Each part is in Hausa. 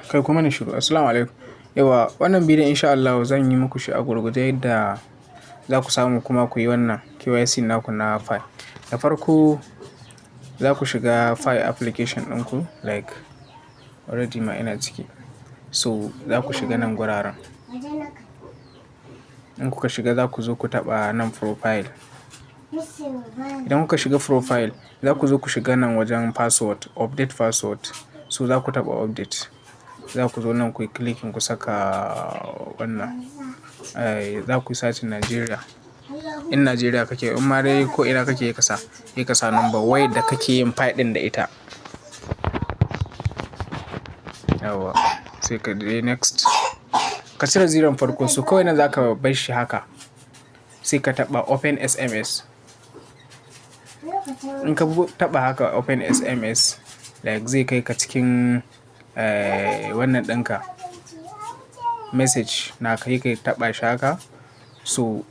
Kai kuma na shiru. Assalamu alaikum. Yawa wannan bidiyon insha Allah zan yi muku shi a gurguje yadda za ku samu kuma ku yi wannan KYC naku na Fi. Da farko za ku shiga Fi application ɗinku like already ma ina ciki. So za ku shiga nan guraren. In kuka shiga za ku zo ku taɓa nan profile. Idan kuka shiga profile za ku zo ku shiga nan wajen password, update password. So za ku taɓa update. Za ku zo nan ku yi clicking ku saka wannan. Za ku yi search Nigeria. In Nigeria kake, in ma dai ko ina kake yi kasa number wayar da kake yin Fi ɗin da ita. Yawa sai ka je next. Ka cire ziron farko so kawai nan za ka bar shi haka. Sai ka taɓa open SMS. In ka taɓa haka open SMS like zai kai ka cikin wannan ɗinka message na kai ka taɓa shi haka. So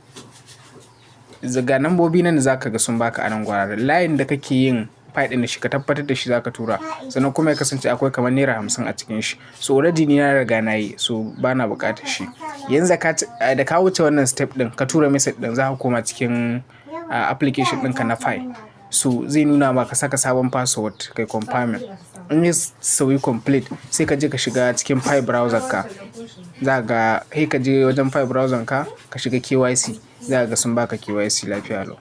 ga nambobi nan da za ka ga sun baka a nan guraren. Layin da kake yin Fi ɗin da shi ka tabbatar da shi za ka tura. Sannan kuma ya kasance akwai kamar naira 50 a cikin shi. So already ni na riga na yi so bana buƙatar shi. Yanzu da ka wuce wannan step ɗin ka tura message ɗin za ka koma cikin application ɗinka na Fi. So zai nuna maka saka sabon password kai confirming. In ya sauyi complete sai ka je ka shiga cikin Fi browser ka. Za ka je wajen Fi browser ka shiga KYC. Za ka ga sun baka KYC lafiya lau.